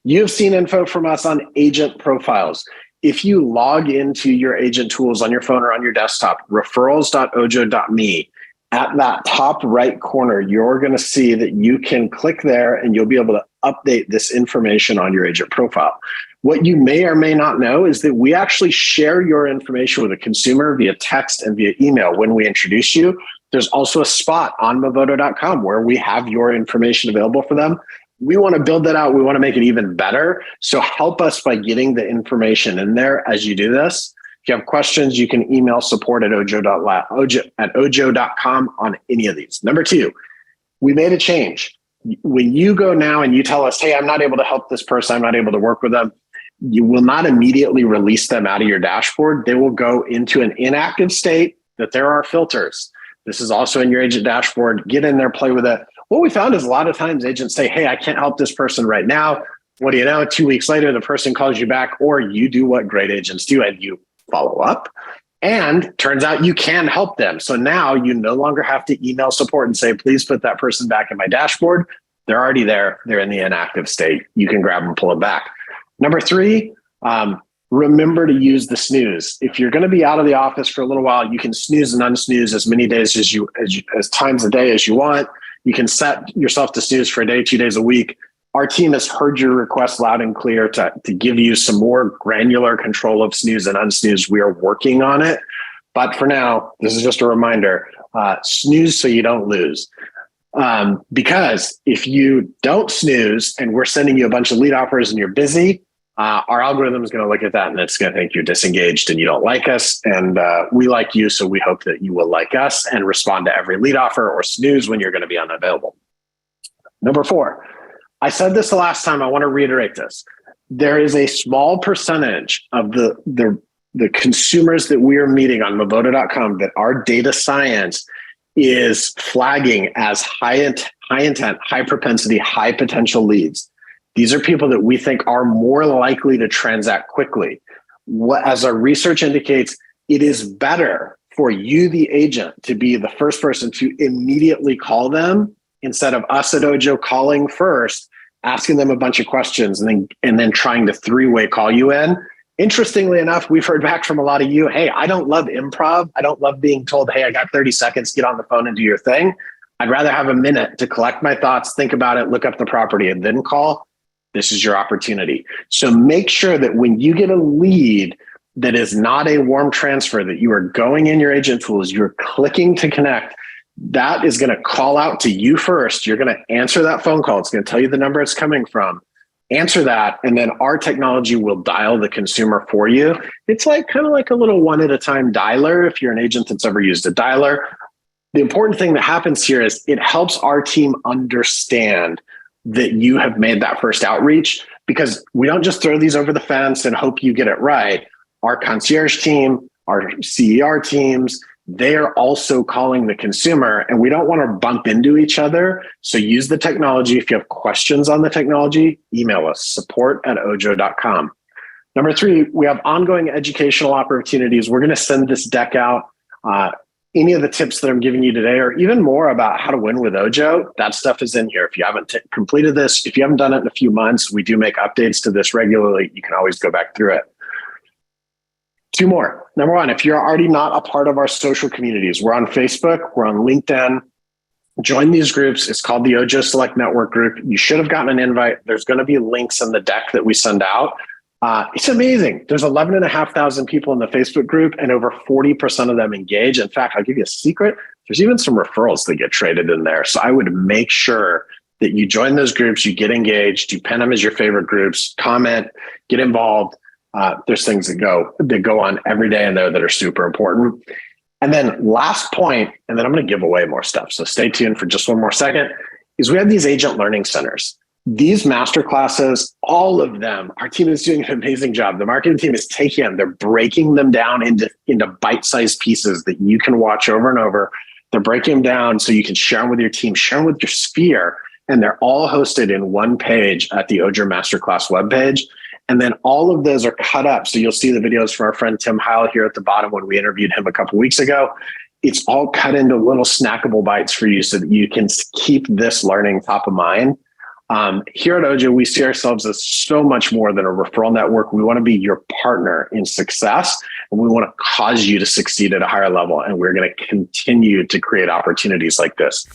You've seen info from us on agent profiles. If you log into your agent tools on your phone or on your desktop, referrals.ojo.me, at that top right corner, you're going to see that you can click there and you'll be able to update this information on your agent profile. What you may or may not know is that we actually share your information with a consumer via text and via email when we introduce you. There's also a spot on movoto.com where we have your information available for them. We want to build that out. We want to make it even better. So help us by getting the information in there as you do this. If you have questions, you can email support at ojo.com on any of these. Number two, we made a change. When you go now and you tell us, hey, I'm not able to help this person, I'm not able to work with them, you will not immediately release them out of your dashboard. They will go into an inactive state that there are filters. This is also in your agent dashboard. Get in there, play with it. What we found is a lot of times agents say, hey, I can't help this person right now. What do you know? 2 weeks later, the person calls you back, or you do what great agents do and you follow up. And turns out you can help them. So now you no longer have to email support and say, please put that person back in my dashboard. They're already there. They're in the inactive state. You can grab and pull it back. Number three, remember to use the snooze. If you're going to be out of the office for a little while, you can snooze and unsnooze as many days as times a day as you want. You can set yourself to snooze for a day, 2 days a week. Our team has heard your request loud and clear to give you some more granular control of snooze and unsnooze. We are working on it. But for now, this is just a reminder, snooze so you don't lose. Because if you don't snooze and we're sending you a bunch of lead offers and you're busy, our algorithm is going to look at that and it's going to think you're disengaged and you don't like us. And we like you, so we hope that you will like us and respond to every lead offer or snooze when you're going to be unavailable. Number four, I said this the last time. I want to reiterate this. There is a small percentage of the consumers that we are meeting on movoto.com that our data science is flagging as high intent, high propensity, high potential leads. These are people that we think are more likely to transact quickly. As our research indicates, it is better for you, the agent, to be the first person to immediately call them instead of us at OJO calling first, asking them a bunch of questions, and then trying to three-way call you in. Interestingly enough, we've heard back from a lot of you, hey, I don't love improv. I don't love being told, hey, I got 30 seconds, get on the phone and do your thing. I'd rather have a minute to collect my thoughts, think about it, look up the property, and then call. This is your opportunity. So make sure that when you get a lead that is not a warm transfer, that you are going in your agent tools, you're clicking to connect, that is going to call out to you first. You're going to answer that phone call. It's going to tell you the number it's coming from. Answer that, and then our technology will dial the consumer for you. It's kind of like a little one at a time dialer if you're an agent that's ever used a dialer. The important thing that happens here is it helps our team understand that you have made that first outreach, because we don't just throw these over the fence and hope you get it right. Our concierge team, our CER teams, they are also calling the consumer, and we don't want to bump into each other. So use the technology. If you have questions on the technology, email us, support@ojo.com. Number three, we have ongoing educational opportunities. We're going to send this deck out. Any of the tips that I'm giving you today, or even more about how to win with OJO, that stuff is in here. If you haven't completed this, if you haven't done it in a few months, we do make updates to this regularly. You can always go back through it. Two more. Number one, if you're already not a part of our social communities, we're on Facebook, we're on LinkedIn. Join these groups. It's called the OJO Select Network Group. You should have gotten an invite. There's going to be links in the deck that we send out. It's amazing. There's 11,500 people in the Facebook group, and over 40% of them engage. In fact, I'll give you a secret. There's even some referrals that get traded in there. So I would make sure that you join those groups, you get engaged, you pin them as your favorite groups, comment, get involved. There's things that go on every day in there that are super important. And then last point, and then I'm going to give away more stuff, so stay tuned for just one more second, is we have these agent learning centers. These masterclasses, all of them, our team is doing an amazing job. The marketing team is taking them, they're breaking them down into bite-sized pieces that you can watch over and over. They're breaking them down so you can share them with your team, share them with your sphere, and they're all hosted in one page at the OJO Masterclass webpage. And then all of those are cut up. So you'll see the videos from our friend Tim Heil here at the bottom when we interviewed him a couple of weeks ago. It's all cut into little snackable bites for you so that you can keep this learning top of mind. Here at OJO, we see ourselves as so much more than a referral network. We want to be your partner in success, and we want to cause you to succeed at a higher level. And we're going to continue to create opportunities like this.